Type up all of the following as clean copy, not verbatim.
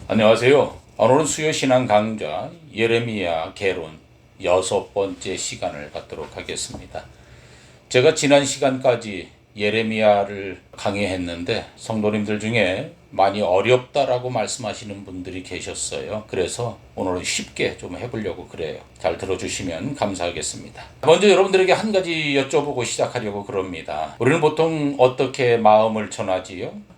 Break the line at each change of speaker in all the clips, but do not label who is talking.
안녕하세요. 오늘은 수요신앙 강좌 예레미야 개론 6번째 시간을 갖도록 하겠습니다. 제가 지난 시간까지 예레미야를 강의했는데 성도님들 중에 많이 어렵다라고 말씀하시는 분들이 계셨어요. 그래서 오늘은 쉽게 좀 해보려고 그래요. 잘 들어주시면 감사하겠습니다. 먼저 여러분들에게 한 가지 여쭤보고 시작하려고 그럽니다. 우리는 보통 어떻게 마음을 전하지요?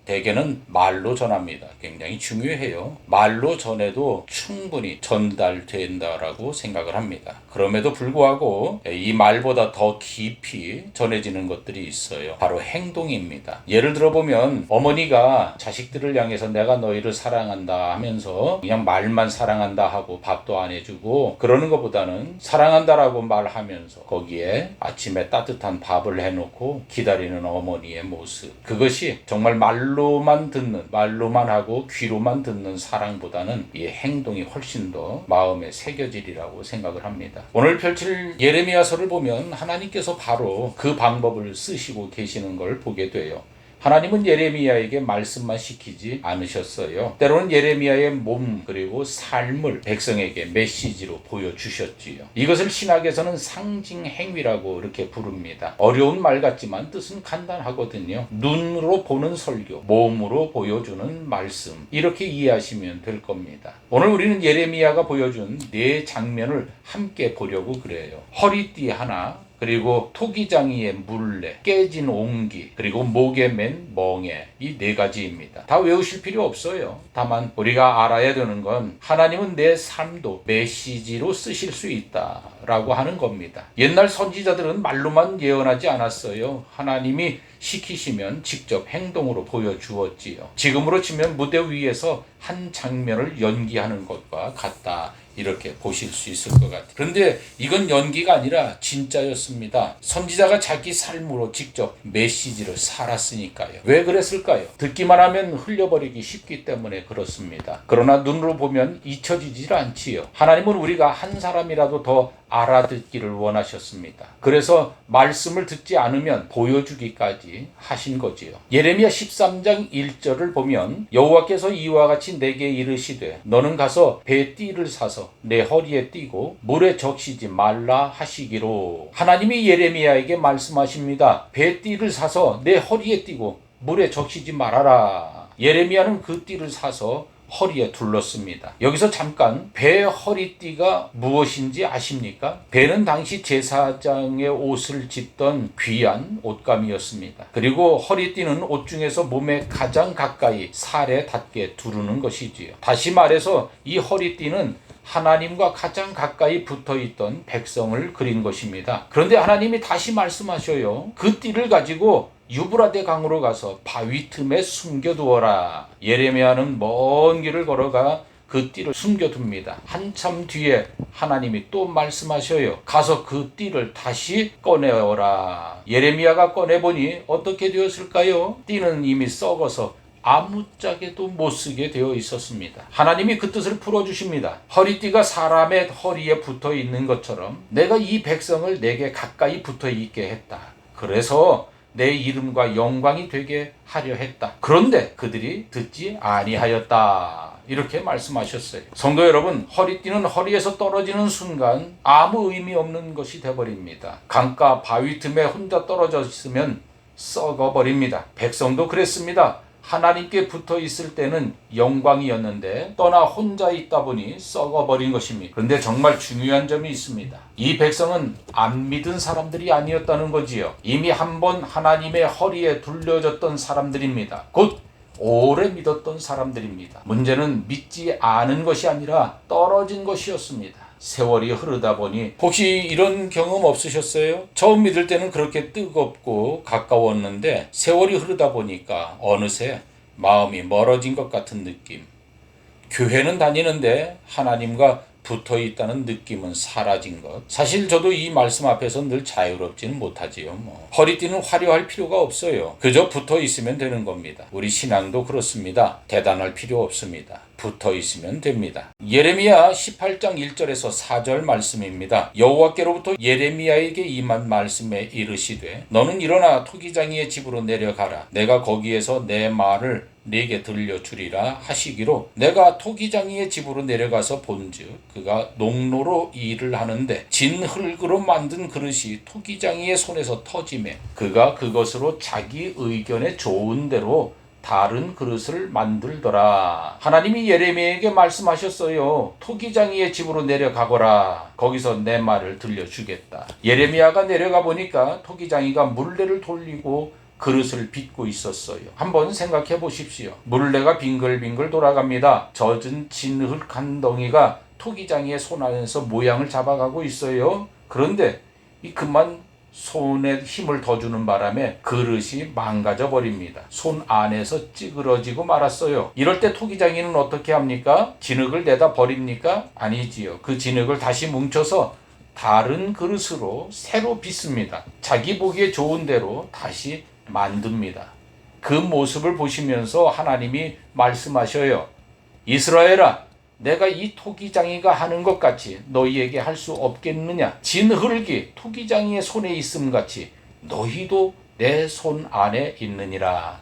대개는 말로 전합니다. 굉장히 중요해요. 말로 전해도 충분히 전달된다라고 생각을 합니다. 그럼에도 불구하고 이 말보다 더 깊이 전해지는 것들이 있어요. 바로 행동입니다. 예를 들어보면 어머니가 자식들을 향해서 내가 너희를 사랑한다 하면서 그냥 말만 사랑한다 하고 밥도 안 해주고 그러는 것보다는 사랑한다라고 말하면서 거기에 아침에 따뜻한 밥을 해놓고 기다리는 어머니의 모습, 그것이 정말 말로만 하고 귀로만 듣는 사랑보다는 이 행동이 훨씬 더 마음에 새겨지리라고 생각을 합니다. 오늘 펼칠 예레미야서를 보면 하나님께서 바로 그 방법을 쓰시고 계시는 걸 보게 돼요. 하나님은 예레미야에게 말씀만 시키지 않으셨어요. 때로는 예레미야의 몸 그리고 삶을 백성에게 메시지로 보여주셨지요. 이것을 신학에서는 상징 행위라고 이렇게 부릅니다. 어려운 말 같지만 뜻은 간단하거든요. 눈으로 보는 설교, 몸으로 보여주는 말씀, 이렇게 이해하시면 될 겁니다. 오늘 우리는 예레미야가 보여준 네 장면을 함께 보려고 그래요. 허리띠 하나, 그리고 토기장이의 물레, 깨진 옹기, 그리고 목에 맨 멍에, 이 네 가지입니다. 다 외우실 필요 없어요. 다만 우리가 알아야 되는 건 하나님은 내 삶도 메시지로 쓰실 수 있다라고 하는 겁니다. 옛날 선지자들은 말로만 예언하지 않았어요. 하나님이 시키시면 직접 행동으로 보여주었지요. 지금으로 치면 무대 위에서 한 장면을 연기하는 것과 같다, 이렇게 보실 수 있을 것 같아요. 그런데 이건 연기가 아니라 진짜였습니다. 선지자가 자기 삶으로 직접 메시지를 살았으니까요. 왜 그랬을까요? 듣기만 하면 흘려버리기 쉽기 때문에 그렇습니다. 그러나 눈으로 보면 잊혀지질 않지요. 하나님은 우리가 한 사람이라도 더 알아듣기를 원하셨습니다. 그래서 말씀을 듣지 않으면 보여주기까지 하신 거지요. 예레미야 13장 1절을 보면 여호와께서 이와 같이 내게 이르시되 너는 가서 배띠를 사서 내 허리에 띠고 물에 적시지 말라 하시기로. 하나님이 예레미야에게 말씀하십니다. 배띠를 사서 내 허리에 띠고 물에 적시지 말아라. 예레미야는 그 띠를 사서 허리에 둘렀습니다. 여기서 잠깐 배 허리띠가 무엇인지 아십니까? 배는 당시 제사장의 옷을 짓던 귀한 옷감이었습니다. 그리고 허리띠는 옷 중에서 몸에 가장 가까이 살에 닿게 두르는 것이지요. 다시 말해서 이 허리띠는 하나님과 가장 가까이 붙어있던 백성을 그린 것입니다. 그런데 하나님이 다시 말씀하셔요. 그 띠를 가지고 유브라데 강으로 가서 바위 틈에 숨겨두어라. 예레미야는 먼 길을 걸어가 그 띠를 숨겨둡니다. 한참 뒤에 하나님이 또 말씀하셔요. 가서 그 띠를 다시 꺼내어라. 예레미야가 꺼내보니 어떻게 되었을까요? 띠는 이미 썩어서 아무짝에도 못 쓰게 되어 있었습니다. 하나님이 그 뜻을 풀어주십니다. 허리띠가 사람의 허리에 붙어 있는 것처럼 내가 이 백성을 내게 가까이 붙어 있게 했다. 그래서 내 이름과 영광이 되게 하려 했다. 그런데 그들이 듣지 아니하였다. 이렇게 말씀하셨어요. 성도 여러분, 허리띠는 허리에서 떨어지는 순간 아무 의미 없는 것이 되어버립니다. 강가 바위 틈에 혼자 떨어져 있으면 썩어버립니다. 백성도 그랬습니다. 하나님께 붙어 있을 때는 영광이었는데 떠나 혼자 있다 보니 썩어버린 것입니다. 그런데 정말 중요한 점이 있습니다. 이 백성은 안 믿은 사람들이 아니었다는 거지요. 이미 한번 하나님의 허리에 둘려졌던 사람들입니다. 곧 오래 믿었던 사람들입니다. 문제는 믿지 않은 것이 아니라 떨어진 것이었습니다. 세월이 흐르다 보니, 혹시 이런 경험 없으셨어요? 처음 믿을 때는 그렇게 뜨겁고 가까웠는데 세월이 흐르다 보니까 어느새 마음이 멀어진 것 같은 느낌. 교회는 다니는데 하나님과 붙어 있다는 느낌은 사라진 것. 사실 저도 이 말씀 앞에서 늘 자유롭지는 못하지요. 허리띠는 화려할 필요가 없어요. 그저 붙어 있으면 되는 겁니다. 우리 신앙도 그렇습니다. 대단할 필요 없습니다. 붙어 있으면 됩니다. 예레미야 18장 1절에서 4절 말씀입니다. 여호와께로부터 예레미야에게 임한 말씀에 이르시되 너는 일어나 토기장이의 집으로 내려가라. 내가 거기에서 내 말을 네게 들려주리라 하시기로 내가 토기장이의 집으로 내려가서 본즉 그가 농로로 일을 하는데 진흙으로 만든 그릇이 토기장이의 손에서 터지매 그가 그것으로 자기 의견에 좋은 대로 다른 그릇을 만들더라. 하나님이 예레미야에게 말씀하셨어요. 토기장이의 집으로 내려가거라. 거기서 내 말을 들려주겠다. 예레미야가 내려가 보니까 토기장이가 물레를 돌리고 그릇을 빚고 있었어요. 한번 생각해 보십시오. 물레가 빙글빙글 돌아갑니다. 젖은 진흙 한 덩이가 토기장이의 손 안에서 모양을 잡아가고 있어요. 그런데 그만 손에 힘을 더 주는 바람에 그릇이 망가져 버립니다. 손 안에서 찌그러지고 말았어요. 이럴 때 토기장이는 어떻게 합니까? 진흙을 내다 버립니까? 아니지요. 그 진흙을 다시 뭉쳐서 다른 그릇으로 새로 빚습니다. 자기 보기에 좋은 대로 다시 만듭니다. 그 모습을 보시면서 하나님이 말씀하셔요. 이스라엘아, 내가 이 토기장이가 하는 것 같이 너희에게 할 수 없겠느냐? 진흙이 토기장이의 손에 있음 같이 너희도 내 손 안에 있느니라.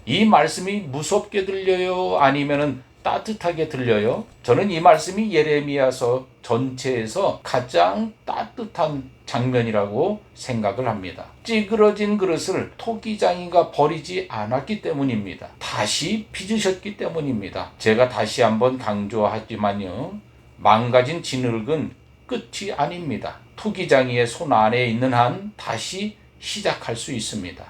이 말씀이 무섭게 들려요? 아니면은 따뜻하게 들려요? 저는 이 말씀이 예레미야서 전체에서 가장 따뜻한 장면이라고 생각을 합니다. 찌그러진 그릇을 토기장이가 버리지 않았기 때문입니다. 다시 빚으셨기 때문입니다. 제가 다시 한번 강조하지만요. 망가진 진흙은 끝이 아닙니다. 토기장이의 손 안에 있는 한 다시 시작할 수 있습니다.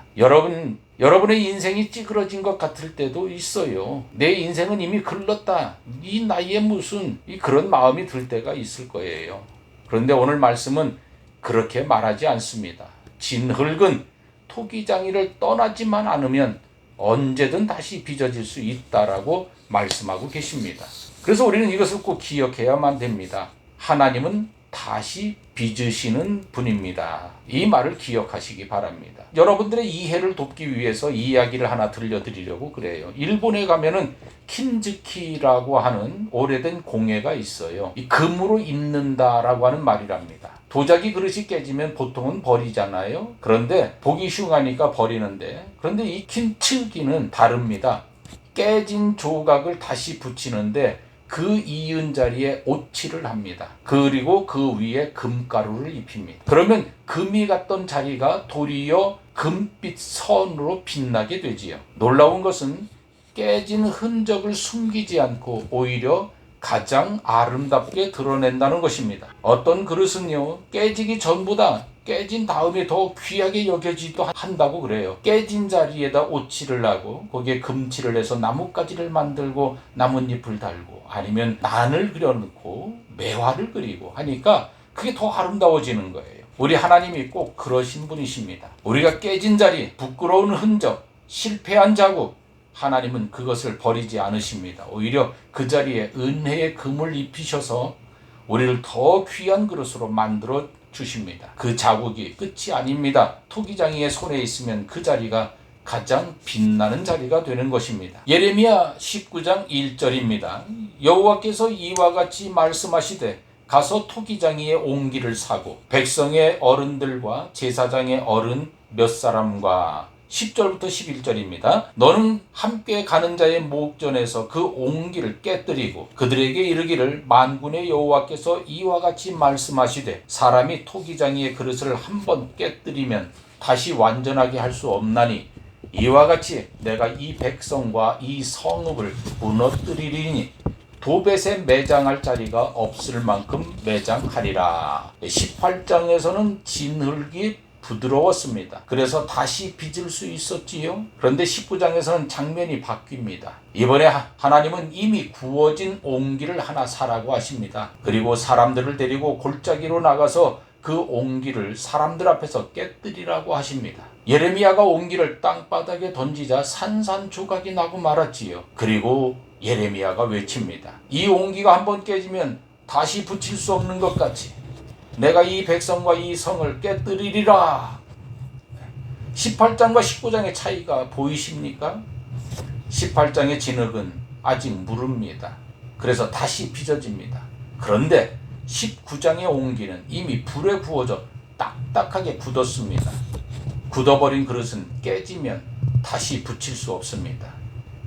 여러분의 인생이 찌그러진 것 같을 때도 있어요. 내 인생은 이미 글렀다. 이 나이에 무슨 그런 마음이 들 때가 있을 거예요. 그런데 오늘 말씀은 그렇게 말하지 않습니다. 진흙은 토기장이를 떠나지만 않으면 언제든 다시 빚어질 수 있다라고 말씀하고 계십니다. 그래서 우리는 이것을 꼭 기억해야만 됩니다. 하나님은 다시 빚으시는 분입니다. 이 말을 기억하시기 바랍니다. 여러분들의 이해를 돕기 위해서 이야기를 하나 들려드리려고 그래요. 일본에 가면은 킨즈키라고 하는 오래된 공예가 있어요. 이 금으로 입는다라고 하는 말이랍니다. 도자기 그릇이 깨지면 보통은 버리잖아요. 그런데 보기 흉하니까 버리는데, 그런데 이 킨츠기는 다릅니다. 깨진 조각을 다시 붙이는데 그 이은 자리에 오칠을 합니다. 그리고 그 위에 금가루를 입힙니다. 그러면 금이 갔던 자리가 도리어 금빛 선으로 빛나게 되지요. 놀라운 것은 깨진 흔적을 숨기지 않고 오히려 가장 아름답게 드러낸다는 것입니다. 어떤 그릇은요, 깨지기 전보다 깨진 다음에 더 귀하게 여겨지기도 한다고 그래요. 깨진 자리에다 오칠을 하고 거기에 금칠을 해서 나뭇가지를 만들고 나뭇잎을 달고 아니면 난을 그려놓고 매화를 그리고 하니까 그게 더 아름다워지는 거예요. 우리 하나님이 꼭 그러신 분이십니다. 우리가 깨진 자리, 부끄러운 흔적, 실패한 자국, 하나님은 그것을 버리지 않으십니다. 오히려 그 자리에 은혜의 금을 입히셔서 우리를 더 귀한 그릇으로 만들어 주십니다. 그 자국이 끝이 아닙니다. 토기장이의 손에 있으면 그 자리가 가장 빛나는 자리가 되는 것입니다. 예레미야 19장 1절입니다. 여호와께서 이와 같이 말씀하시되 가서 토기장이의 옹기를 사고 백성의 어른들과 제사장의 어른 몇 사람과 10절부터 11절입니다. 너는 함께 가는 자의 목전에서 그 옹기를 깨뜨리고 그들에게 이르기를 만군의 여호와께서 이와 같이 말씀하시되 사람이 토기장이의 그릇을 한번 깨뜨리면 다시 완전하게 할 수 없나니 이와 같이 내가 이 백성과 이 성읍을 무너뜨리리니 도벳에 매장할 자리가 없을 만큼 매장하리라. 18장에서는 진흙이 부드러웠습니다. 그래서 다시 빚을 수 있었지요. 그런데 19장에서는 장면이 바뀝니다. 이번에 하나님은 이미 구워진 옹기를 하나 사라고 하십니다. 그리고 사람들을 데리고 골짜기로 나가서 그 옹기를 사람들 앞에서 깨뜨리라고 하십니다. 예레미야가 옹기를 땅바닥에 던지자 산산조각이 나고 말았지요. 그리고 예레미야가 외칩니다. 이 옹기가 한번 깨지면 다시 붙일 수 없는 것 같이 내가 이 백성과 이 성을 깨뜨리리라. 18장과 19장의 차이가 보이십니까? 18장의 진흙은 아직 무릅니다. 그래서 다시 빚어집니다. 그런데 19장의 옹기는 이미 불에 구워져 딱딱하게 굳었습니다. 굳어버린 그릇은 깨지면 다시 붙일 수 없습니다.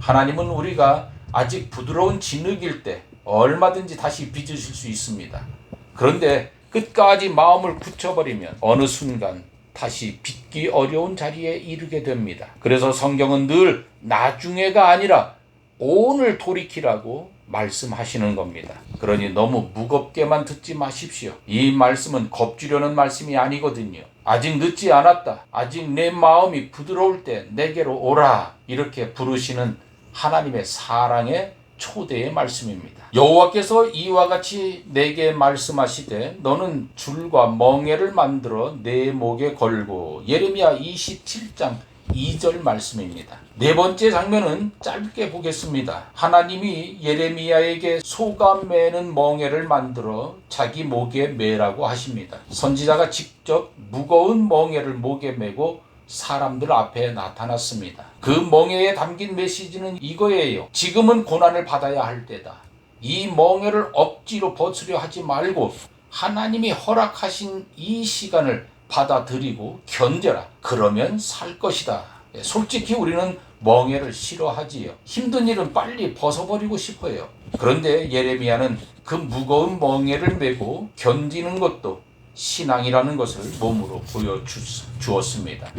하나님은 우리가 아직 부드러운 진흙일 때 얼마든지 다시 빚으실 수 있습니다. 그런데 끝까지 마음을 굳혀버리면 어느 순간 다시 빚기 어려운 자리에 이르게 됩니다. 그래서 성경은 늘 나중에가 아니라 오늘 돌이키라고 말씀하시는 겁니다. 그러니 너무 무겁게만 듣지 마십시오. 이 말씀은 겁주려는 말씀이 아니거든요. 아직 늦지 않았다. 아직 내 마음이 부드러울 때 내게로 오라. 이렇게 부르시는 하나님의 사랑의 초대의 말씀입니다. 여호와께서 이와 같이 내게 말씀하시되 너는 줄과 멍에를 만들어 내 목에 걸고. 예레미야 27장 2절 말씀입니다. 네 번째 장면은 짧게 보겠습니다. 하나님이 예레미야에게 소가 매는 멍에를 만들어 자기 목에 매라고 하십니다. 선지자가 직접 무거운 멍에를 목에 매고 사람들 앞에 나타났습니다. 그 멍에에 담긴 메시지는 이거예요. 지금은 고난을 받아야 할 때다. 이 멍에를 억지로 벗으려 하지 말고 하나님이 허락하신 이 시간을 받아들이고 견뎌라. 그러면 살 것이다. 솔직히 우리는 멍에를 싫어하지요. 힘든 일은 빨리 벗어버리고 싶어요. 그런데 예레미야는 그 무거운 멍에를 메고 견디는 것도 신앙이라는 것을 몸으로 보여주었습니다.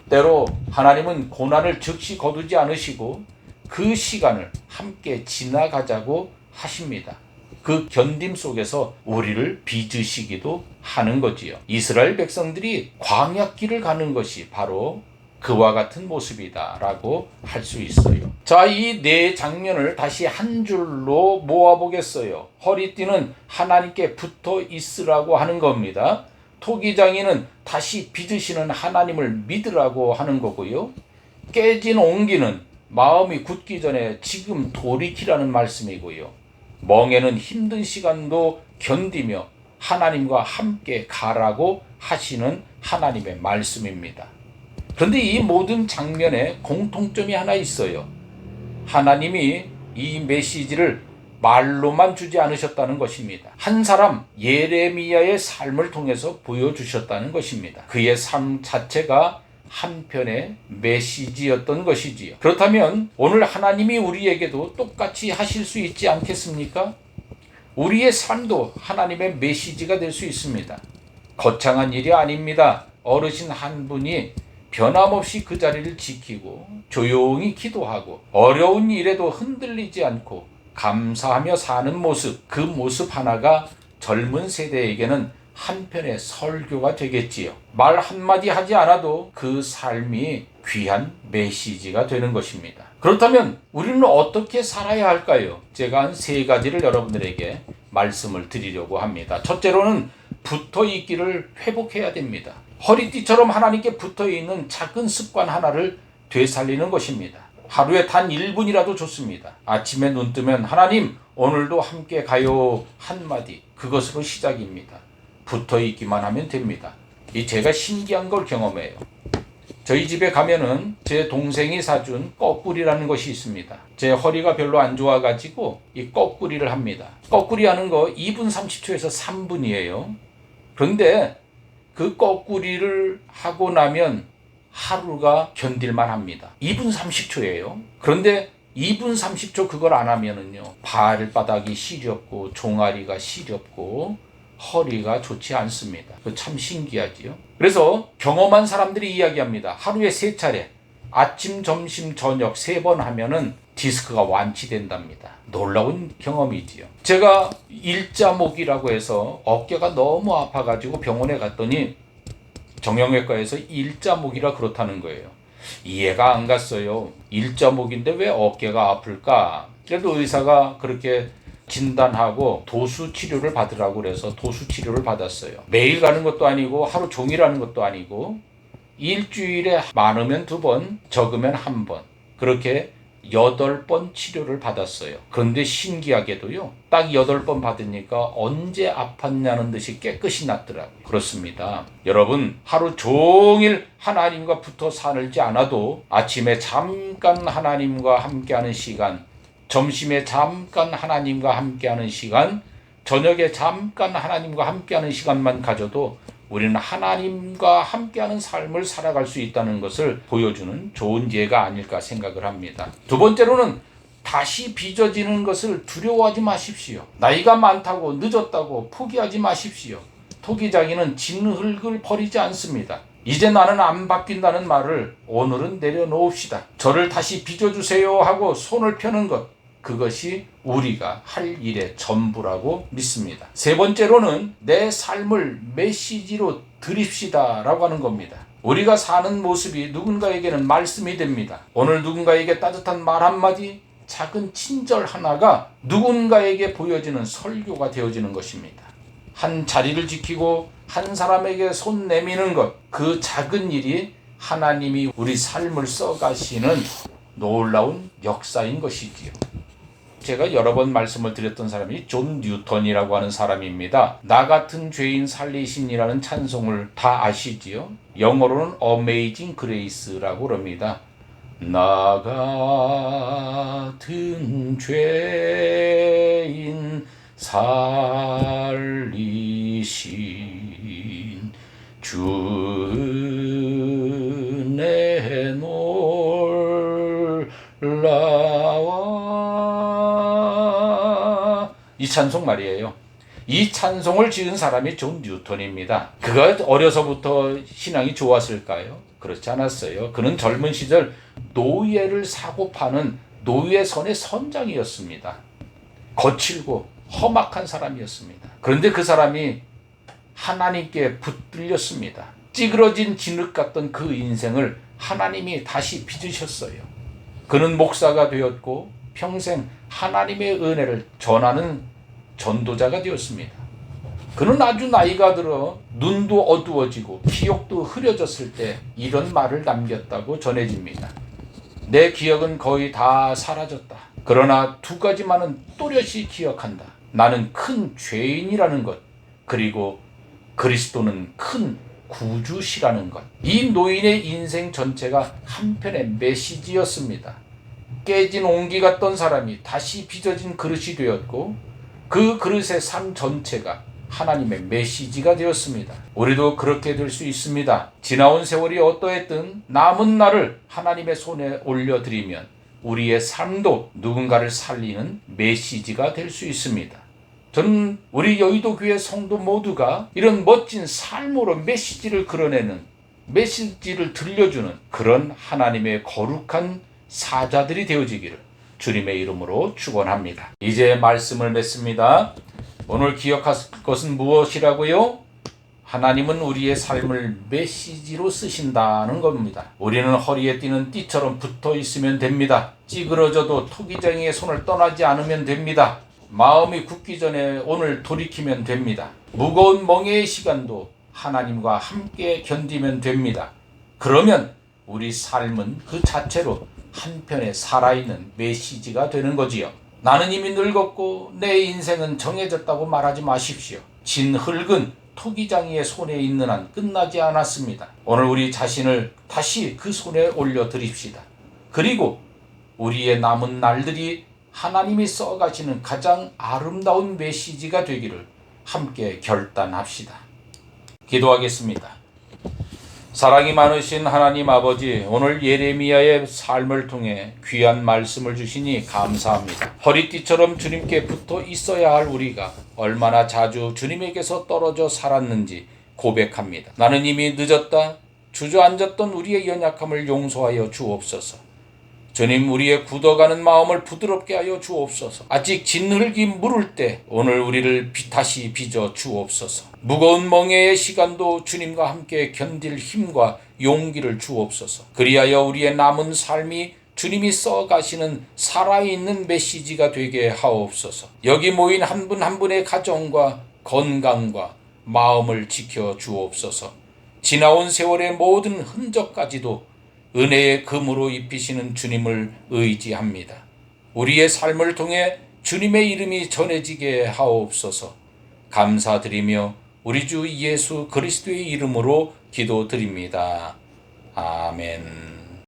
때로 하나님은 고난을 즉시 거두지 않으시고 그 시간을 함께 지나가자고 하십니다. 그 견딤 속에서 우리를 빚으시기도 하는 거지요. 이스라엘 백성들이 광야길을 가는 것이 바로 그와 같은 모습이다라고 할 수 있어요. 자, 이 네 장면을 다시 한 줄로 모아보겠어요. 허리띠는 하나님께 붙어 있으라고 하는 겁니다. 토기장이는 다시 빚으시는 하나님을 믿으라고 하는 거고요. 깨진 옹기는 마음이 굳기 전에 지금 돌이키라는 말씀이고요. 멍에는 힘든 시간도 견디며 하나님과 함께 가라고 하시는 하나님의 말씀입니다. 그런데 이 모든 장면에 공통점이 하나 있어요. 하나님이 이 메시지를 말로만 주지 않으셨다는 것입니다. 한 사람 예레미야의 삶을 통해서 보여주셨다는 것입니다. 그의 삶 자체가 한편의 메시지였던 것이지요. 그렇다면 오늘 하나님이 우리에게도 똑같이 하실 수 있지 않겠습니까? 우리의 삶도 하나님의 메시지가 될 수 있습니다. 거창한 일이 아닙니다. 어르신 한 분이 변함없이 그 자리를 지키고 조용히 기도하고 어려운 일에도 흔들리지 않고 감사하며 사는 모습, 그 모습 하나가 젊은 세대에게는 한편의 설교가 되겠지요. 말 한마디 하지 않아도 그 삶이 귀한 메시지가 되는 것입니다. 그렇다면 우리는 어떻게 살아야 할까요? 제가 한 세 가지를 여러분들에게 말씀을 드리려고 합니다. 첫째로는 붙어있기를 회복해야 됩니다. 허리띠처럼 하나님께 붙어있는 작은 습관 하나를 되살리는 것입니다. 하루에 단 1분이라도 좋습니다. 아침에 눈 뜨면 하나님 오늘도 함께 가요 한마디, 그것으로 시작입니다. 붙어있기만 하면 됩니다. 이 제가 신기한 걸 경험해요. 저희 집에 가면은 제 동생이 사준 거꾸리라는 것이 있습니다. 제 허리가 별로 안 좋아가지고 이 거꾸리를 합니다. 거꾸리 하는 거 2분 30초에서 3분이에요. 그런데 그 거꾸리를 하고 나면 하루가 견딜만 합니다. 2분 30초예요. 그런데 2분 30초 그걸 안 하면은요, 발바닥이 시렵고 종아리가 시렵고 허리가 좋지 않습니다. 참 신기하지요. 그래서 경험한 사람들이 이야기합니다. 하루에 3차례 아침, 점심, 저녁 3번 하면은 디스크가 완치된답니다. 놀라운 경험이지요. 제가 일자목이라고 해서 어깨가 너무 아파가지고 병원에 갔더니 정형외과에서 일자목이라 그렇다는 거예요. 이해가 안 갔어요. 일자목인데 왜 어깨가 아플까? 그래도 의사가 그렇게 진단하고 도수 치료를 받으라고 그래서 도수 치료를 받았어요. 매일 가는 것도 아니고 하루 종일 하는 것도 아니고 일주일에 많으면 2번, 적으면 1번, 그렇게 8번 치료를 받았어요. 그런데 신기하게도요, 딱 8번 받으니까 언제 아팠냐는 듯이 깨끗이 낫더라고요. 그렇습니다. 여러분, 하루 종일 하나님과 붙어 살지 않아도 아침에 잠깐 하나님과 함께하는 시간, 점심에 잠깐 하나님과 함께하는 시간, 저녁에 잠깐 하나님과 함께하는 시간만 가져도 우리는 하나님과 함께하는 삶을 살아갈 수 있다는 것을 보여주는 좋은 예가 아닐까 생각을 합니다. 두 번째로는 다시 빚어지는 것을 두려워하지 마십시오. 나이가 많다고 늦었다고 포기하지 마십시오. 토기장이는 진흙을 버리지 않습니다. 이제 나는 안 바뀐다는 말을 오늘은 내려놓읍시다. 저를 다시 빚어주세요 하고 손을 펴는 것, 그것이 우리가 할 일의 전부라고 믿습니다. 세 번째로는 내 삶을 메시지로 드립시다 라고 하는 겁니다. 우리가 사는 모습이 누군가에게는 말씀이 됩니다. 오늘 누군가에게 따뜻한 말 한마디, 작은 친절 하나가 누군가에게 보여지는 설교가 되어지는 것입니다. 한 자리를 지키고 한 사람에게 손 내미는 것, 그 작은 일이 하나님이 우리 삶을 써가시는 놀라운 역사인 것이지요. 제가 여러 번 말씀을 드렸던 사람이 존 뉴턴이라고 하는 사람입니다. 나 같은 죄인 살리신이라는 찬송을 다 아시지요? 영어로는 Amazing Grace라고 그럽니다. 나 같은 죄인 살리신 주 내 놀라와, 이 찬송 말이에요. 이 찬송을 지은 사람이 존 뉴턴입니다. 그가 어려서부터 신앙이 좋았을까요? 그렇지 않았어요. 그는 젊은 시절 노예를 사고 파는 노예선의 선장이었습니다. 거칠고 험악한 사람이었습니다. 그런데 그 사람이 하나님께 붙들렸습니다. 찌그러진 진흙 같던 그 인생을 하나님이 다시 빚으셨어요. 그는 목사가 되었고 평생 하나님의 은혜를 전하는 전도자가 되었습니다. 그는 아주 나이가 들어 눈도 어두워지고 기억도 흐려졌을 때 이런 말을 남겼다고 전해집니다. 내 기억은 거의 다 사라졌다. 그러나 두 가지만은 또렷이 기억한다. 나는 큰 죄인이라는 것, 그리고 그리스도는 큰 구주시라는 것. 이 노인의 인생 전체가 한편의 메시지였습니다. 깨진 옹기 같던 사람이 다시 빚어진 그릇이 되었고 그 그릇의 삶 전체가 하나님의 메시지가 되었습니다. 우리도 그렇게 될 수 있습니다. 지나온 세월이 어떠했든 남은 날을 하나님의 손에 올려드리면 우리의 삶도 누군가를 살리는 메시지가 될 수 있습니다. 저는 우리 여의도 교회 성도 모두가 이런 멋진 삶으로 메시지를 그려내는, 메시지를 들려주는 그런 하나님의 거룩한 사자들이 되어지기를 주님의 이름으로 축원합니다. 이제 말씀을 맺습니다. 오늘 기억할 것은 무엇이라고요? 하나님은 우리의 삶을 메시지로 쓰신다는 겁니다. 우리는 허리에 띄는 띠처럼 붙어 있으면 됩니다. 찌그러져도 토기장이의 손을 떠나지 않으면 됩니다. 마음이 굳기 전에 오늘 돌이키면 됩니다. 무거운 멍에의 시간도 하나님과 함께 견디면 됩니다. 그러면 우리 삶은 그 자체로 한편에 살아있는 메시지가 되는 거지요. 나는 이미 늙었고 내 인생은 정해졌다고 말하지 마십시오. 진흙은 토기장이의 손에 있는 한 끝나지 않았습니다. 오늘 우리 자신을 다시 그 손에 올려드립시다. 그리고 우리의 남은 날들이 하나님이 써가시는 가장 아름다운 메시지가 되기를 함께 결단합시다. 기도하겠습니다. 사랑이 많으신 하나님 아버지, 오늘 예레미야의 삶을 통해 귀한 말씀을 주시니 감사합니다. 허리띠처럼 주님께 붙어 있어야 할 우리가 얼마나 자주 주님에게서 떨어져 살았는지 고백합니다. 나는 이미 늦었다. 주저앉았던 우리의 연약함을 용서하여 주옵소서. 주님, 우리의 굳어가는 마음을 부드럽게 하여 주옵소서. 아직 진흙이 무를 때 오늘 우리를 다시 빚어 주옵소서. 무거운 멍에의 시간도 주님과 함께 견딜 힘과 용기를 주옵소서. 그리하여 우리의 남은 삶이 주님이 써가시는 살아있는 메시지가 되게 하옵소서. 여기 모인 한 분 한 분의 가정과 건강과 마음을 지켜 주옵소서. 지나온 세월의 모든 흔적까지도 은혜의 금으로 입히시는 주님을 의지합니다. 우리의 삶을 통해 주님의 이름이 전해지게 하옵소서. 감사드리며 우리 주 예수 그리스도의 이름으로 기도드립니다. 아멘.